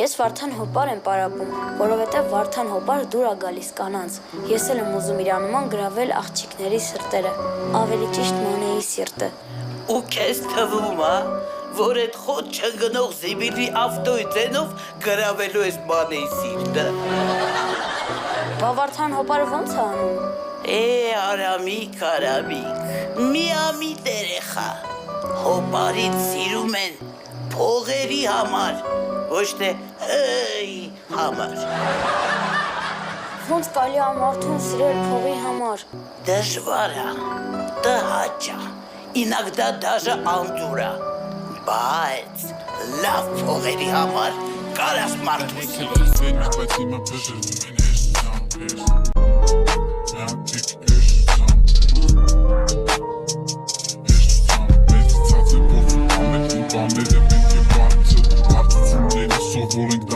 Ես Վարդան Հոպար եմ պարապում, որովհետև Վարդան Հոպարը դուր է գալիս կանանց։ Ես էլ եմ ուզում իր անման գրավել աղջիկների սրտերը, ավելի ճիշտ Մանեի սիրտը։ Ու քեզ թվում է, որ այդ խոտ չգնող զիբիլի ավտոյի ձենով գրավելու ես Մանեի սիրտը։ Բա Վարդան Հոպարը ո՞նց է անում։ Արամիկ, միամիտ երեխա, Հոպարին սիրում են փողերի համար, ոչ թե համար։ Ոնց կարելի է մարդուն սիրել փողի համար։ Դժվար է, տհաճ է, ինогда даже անդուր է, բայց լավ փողերի համար կարաս մարդու սիրել։ Rolling